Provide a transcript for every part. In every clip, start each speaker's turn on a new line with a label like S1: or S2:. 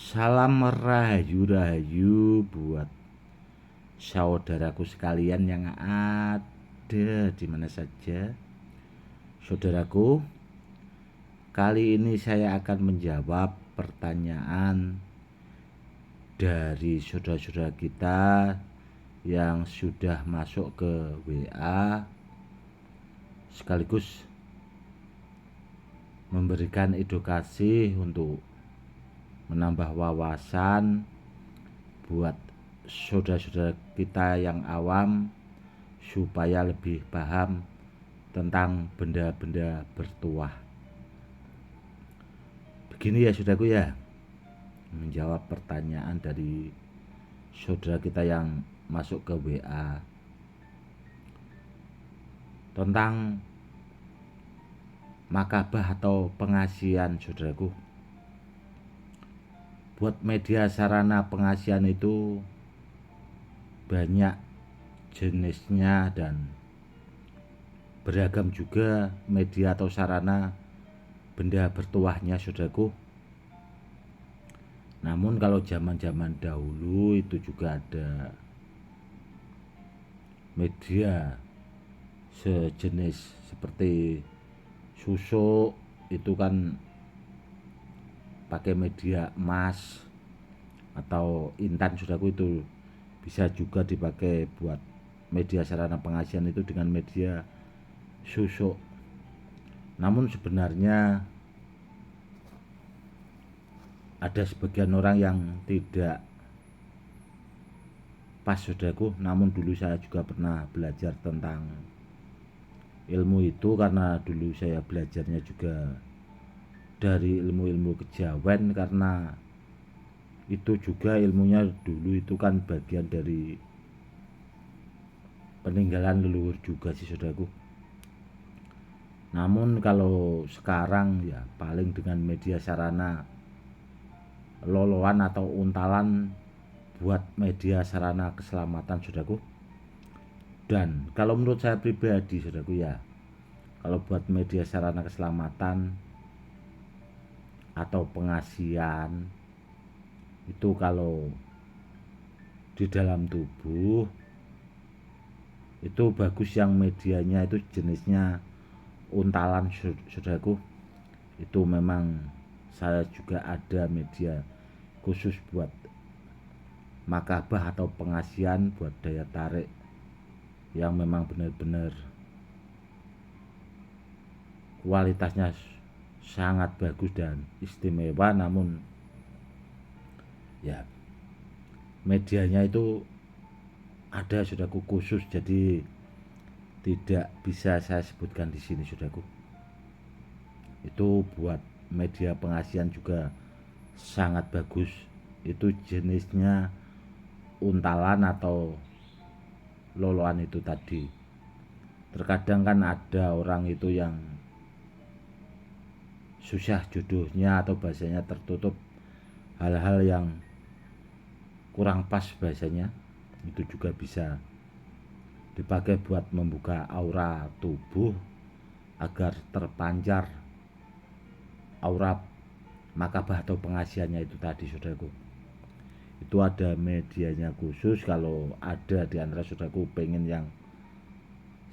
S1: Salam rahayu-rahayu buat saudaraku sekalian yang ada di mana saja. Saudaraku, kali ini saya akan menjawab pertanyaan dari saudara-saudara kita yang sudah masuk ke WA, sekaligus memberikan edukasi untuk menambah wawasan buat saudara-saudara kita yang awam supaya lebih paham tentang benda-benda bertuah. Begini ya saudaraku ya, menjawab pertanyaan dari saudara kita yang masuk ke WA tentang makabah atau pengasihan. Saudaraku, buat media sarana pengasihan itu banyak jenisnya dan beragam juga media atau sarana benda bertuahnya, saudaraku. Namun kalau zaman-zaman dahulu itu juga ada media sejenis seperti susuk, itu kan pakai media emas atau intan, saudaraku. Itu bisa juga dipakai buat media sarana pengasihan itu dengan media susuk. Namun sebenarnya ada sebagian orang yang tidak pas, saudaraku. Namun dulu saya juga pernah belajar tentang ilmu itu, karena dulu saya belajarnya juga dari ilmu-ilmu kejawen, karena itu juga ilmunya dulu itu kan bagian dari peninggalan leluhur juga sih, saudaraku. Namun kalau sekarang ya paling dengan media sarana loloan atau untalan buat media sarana keselamatan, saudaraku. Dan kalau menurut saya pribadi, saudaraku ya, kalau buat media sarana keselamatan atau pengasihan itu kalau di dalam tubuh itu bagus yang medianya itu jenisnya untalan, saudaraku. Itu memang saya juga ada media khusus buat makabah atau pengasihan buat daya tarik yang memang benar-benar kualitasnya sangat bagus dan istimewa. Namun ya medianya itu ada, saudaraku, khusus, jadi tidak bisa saya sebutkan di sini, saudaraku. Itu buat media pengasihan juga sangat bagus. Itu jenisnya untalan atau loloan itu tadi. Terkadang kan ada orang itu yang susah jodohnya atau bahasanya tertutup, hal-hal yang kurang pas bahasanya, itu juga bisa dipakai buat membuka aura tubuh agar terpancar aura makabah atau pengasihannya itu tadi, saudaraku. Itu ada medianya khusus. Kalau ada di antara saudaraku pengen yang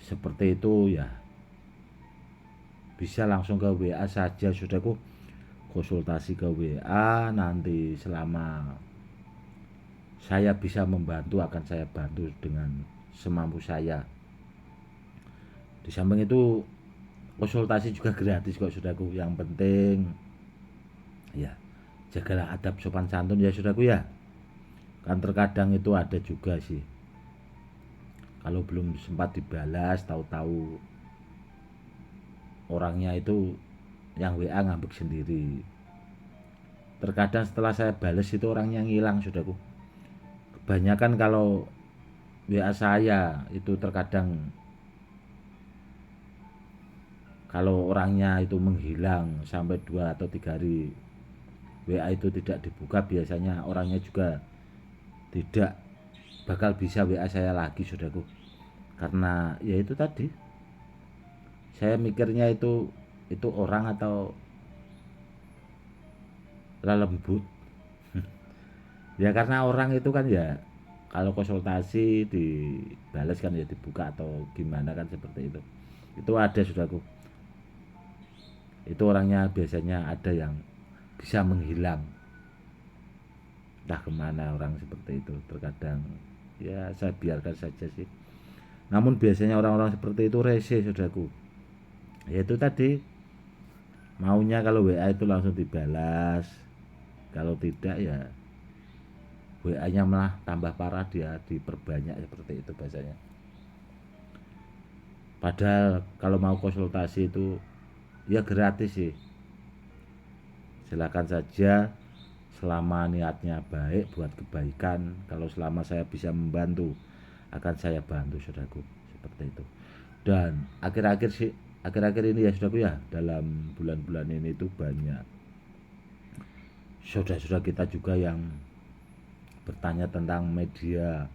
S1: seperti itu ya bisa langsung ke WA saja, saudaraku. Konsultasi ke WA, nanti selama saya bisa membantu akan saya bantu dengan semampu saya. Di samping itu konsultasi juga gratis kok, saudaraku. Yang penting ya jagalah adab sopan santun ya, saudaraku ya. Kan terkadang itu ada juga sih, kalau belum sempat dibalas, tahu-tahu orangnya itu yang WA ngambek sendiri. Terkadang setelah saya balas itu orangnya ngilang, saudaraku. Kebanyakan kalau WA saya itu terkadang kalau orangnya itu menghilang sampai 2 atau 3 hari WA itu tidak dibuka, biasanya orangnya juga tidak bakal bisa WA saya lagi, saudaraku. Karena ya itu tadi, saya mikirnya itu orang atau lelembut Ya karena orang itu kan ya kalau konsultasi dibales kan ya dibuka atau gimana kan seperti itu. Itu ada Saudaraku. Itu orangnya biasanya ada yang bisa menghilang. Entah kemana orang seperti itu. Terkadang ya saya biarkan saja sih. Namun biasanya orang-orang seperti itu rese Saudaraku. Ya itu tadi, maunya kalau WA itu langsung dibalas. Kalau tidak ya WA-nya malah tambah parah, dia diperbanyak seperti itu bahasanya. Padahal kalau mau konsultasi itu ya gratis sih. Silakan saja selama niatnya baik buat kebaikan. Kalau selama saya bisa membantu akan saya bantu Saudaraku, seperti itu. Dan akhir-akhir ini ya Saudaraku ya, dalam bulan-bulan ini itu banyak saudara-saudara kita juga yang bertanya tentang media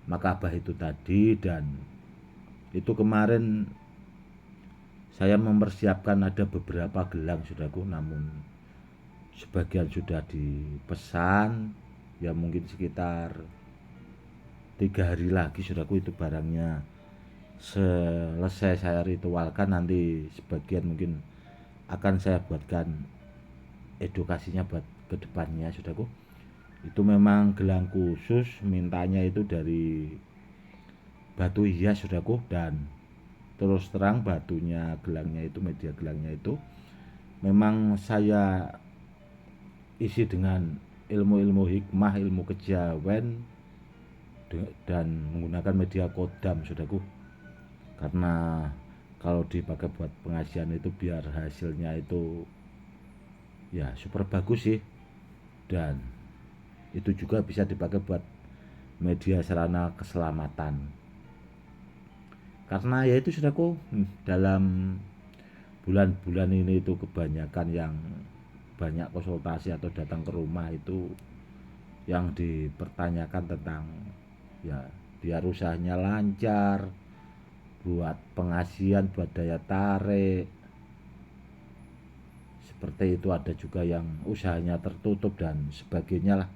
S1: makabah itu tadi. Dan itu kemarin saya mempersiapkan ada beberapa gelang Saudaraku, namun sebagian sudah dipesan, ya mungkin sekitar 3 hari lagi Saudaraku itu barangnya selesai saya ritualkan. Nanti sebagian mungkin akan saya buatkan edukasinya buat kedepannya Saudaraku. Itu memang gelang khusus, mintanya itu dari batu hias Saudaraku. Dan terus terang batunya gelangnya itu, media gelangnya itu memang saya isi dengan ilmu-ilmu hikmah, ilmu kejawen, dan menggunakan media kodam Saudaraku. Karena kalau dipakai buat pengajian itu biar hasilnya itu ya super bagus sih. Dan itu juga bisa dipakai buat media sarana keselamatan. Karena ya itu Saudaraku, dalam bulan-bulan ini itu kebanyakan yang banyak konsultasi atau datang ke rumah itu yang dipertanyakan tentang ya biar usahanya lancar, buat pengasihan, buat daya tarik seperti itu. Ada juga yang usahanya tertutup dan sebagainya lah.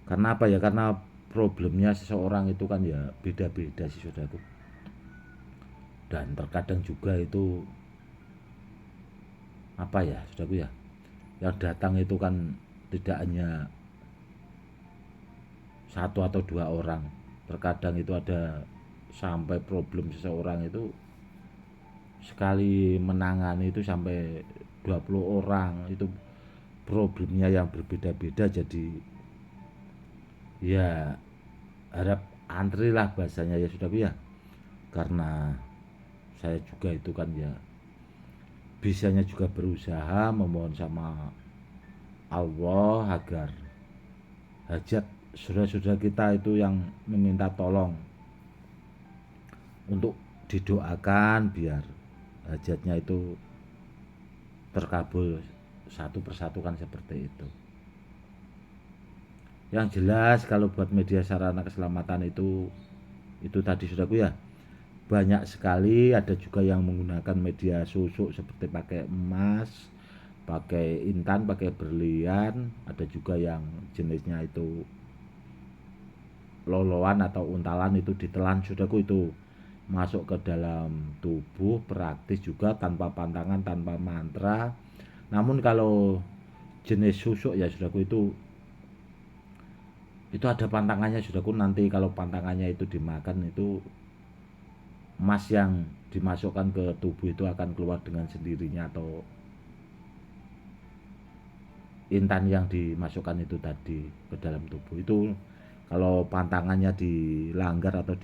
S1: Karena apa ya, karena problemnya seseorang itu kan ya beda-beda sih Saudaraku. Dan terkadang juga itu apa ya Saudaraku ya, yang datang itu kan tidak hanya satu atau dua orang. Terkadang itu ada sampai problem seseorang itu sekali menangani itu sampai 20 orang. Itu problemnya yang berbeda-beda. Jadi ya harap antri lah bahasanya ya Saudaraku ya. Karena saya juga itu kan ya bisanya juga berusaha memohon sama Allah agar hajat saudara-saudara kita itu yang meminta tolong untuk didoakan biar hajatnya itu terkabul satu persatu kan seperti itu. Yang jelas kalau buat media sarana keselamatan itu tadi Saudaraku ya, banyak sekali. Ada juga yang menggunakan media susuk seperti pakai emas, pakai intan, pakai berlian. Ada juga yang jenisnya itu loloan atau untalan, itu ditelan Saudaraku, itu masuk ke dalam tubuh, praktis juga tanpa pantangan, tanpa mantra. Namun kalau jenis susuk ya Saudaraku, itu ada pantangannya Saudaraku. Nanti kalau pantangannya itu dimakan, itu emas yang dimasukkan ke tubuh itu akan keluar dengan sendirinya. Atau intan yang dimasukkan itu tadi ke dalam tubuh itu, kalau pantangannya dilanggar atau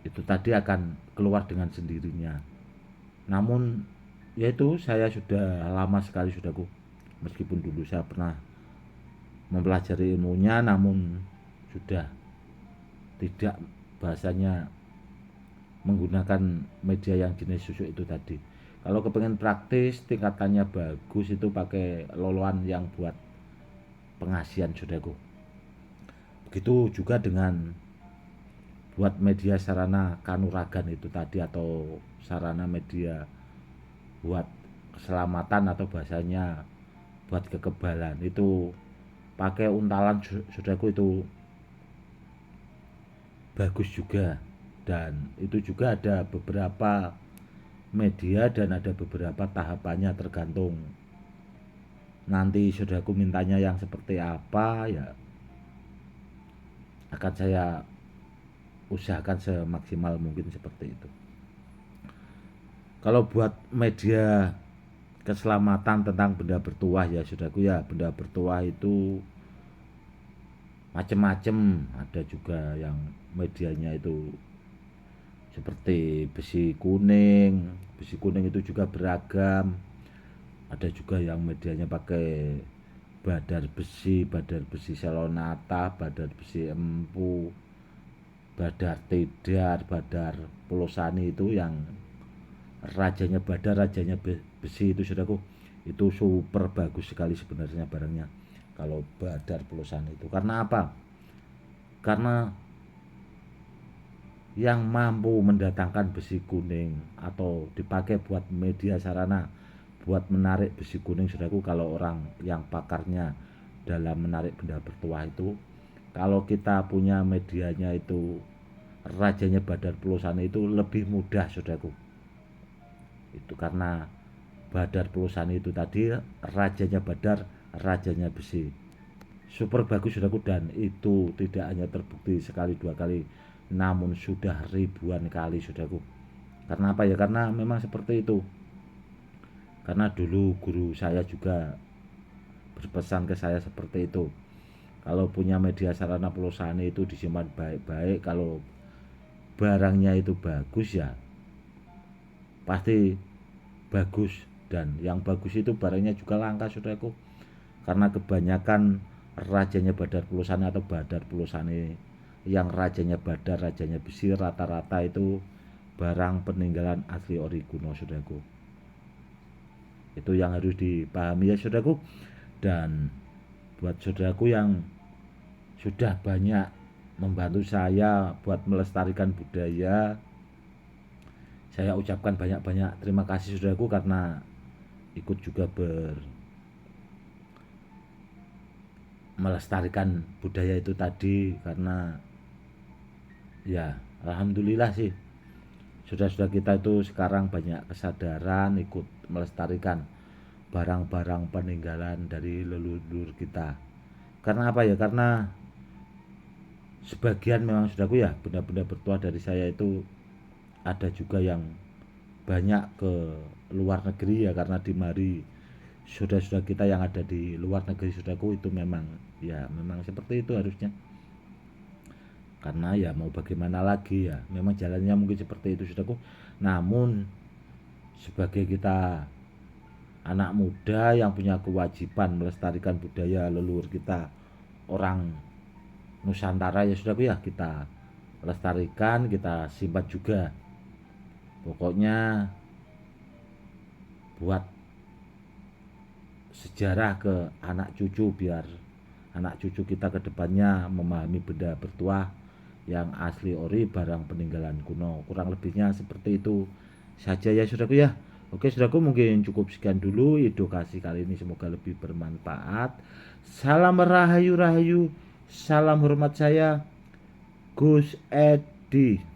S1: itu tadi akan keluar dengan sendirinya. Namun yaitu saya sudah lama sekali Saudaraku, meskipun dulu saya pernah mempelajari ilmunya, namun sudah tidak bahasanya menggunakan media yang jenis susuk itu tadi. Kalau kepengen praktis tingkatannya bagus itu pakai loloan yang buat pengasian Saudaraku. Begitu juga dengan buat media sarana kanuragan itu tadi, atau sarana media buat keselamatan atau bahasanya buat kekebalan. Itu pakai untalan saudaraku itu bagus juga, dan itu juga ada beberapa media dan ada beberapa tahapannya, tergantung nanti saudaraku mintanya yang seperti apa ya akan saya usahakan semaksimal mungkin seperti itu. Kalau buat media keselamatan tentang benda bertuah ya saudaraku ya, benda bertuah itu macem-macem, ada juga yang medianya itu seperti besi kuning itu juga beragam, ada juga yang medianya pakai badar besi selonata, badar besi empu, badar tidar, badar pulosani itu yang rajanya badar, rajanya besi itu saudaraku, itu super bagus sekali sebenarnya barangnya kalau badar pulosani itu. Karena apa? Karena yang mampu mendatangkan besi kuning atau dipakai buat media sarana buat menarik besi kuning saudaraku, kalau orang yang pakarnya dalam menarik benda bertuah itu, kalau kita punya medianya itu rajanya badar pulosani itu lebih mudah saudaraku. Itu karena badar pulosani itu tadi rajanya badar, rajanya besi, super bagus saudaraku, dan itu tidak hanya terbukti sekali dua kali namun sudah ribuan kali saudaraku. Karena apa ya, karena memang seperti itu, karena dulu guru saya juga berpesan ke saya seperti itu, kalau punya media sarana pulosani itu disimpan baik-baik, kalau barangnya itu bagus ya pasti bagus, dan yang bagus itu barangnya juga langka saudaraku. Karena kebanyakan rajanya badar pulosani atau badar pulosani yang rajanya badar, rajanya besi, rata-rata itu barang peninggalan asli ori kuno saudaraku. Itu yang harus dipahami ya saudaraku. Dan buat saudaraku yang sudah banyak membantu saya buat melestarikan budaya, saya ucapkan banyak-banyak terima kasih saudaraku, karena ikut juga melestarikan budaya itu tadi. Karena ya alhamdulillah sih sudah kita itu sekarang banyak kesadaran ikut melestarikan barang-barang peninggalan dari leluhur kita. Karena apa ya, karena sebagian memang saudaraku ya benda-benda bertuah dari saya itu ada juga yang banyak ke luar negeri ya, karena di mari saudara-saudara kita yang ada di luar negeri saudaraku itu memang ya memang seperti itu harusnya. Karena ya mau bagaimana lagi ya, memang jalannya mungkin seperti itu saudaraku. Namun sebagai kita anak muda yang punya kewajiban melestarikan budaya leluhur kita, orang Nusantara ya saudaraku ya, kita lestarikan, kita simpan juga. Pokoknya buat sejarah ke anak cucu, biar anak cucu kita ke depannya memahami benda bertuah yang asli ori, barang peninggalan kuno. Kurang lebihnya seperti itu saja ya saudaraku ya. Oke saudaraku, mungkin cukup sekian dulu edukasi kali ini, semoga lebih bermanfaat. Salam rahayu rahayu, salam hormat saya Gus Edi.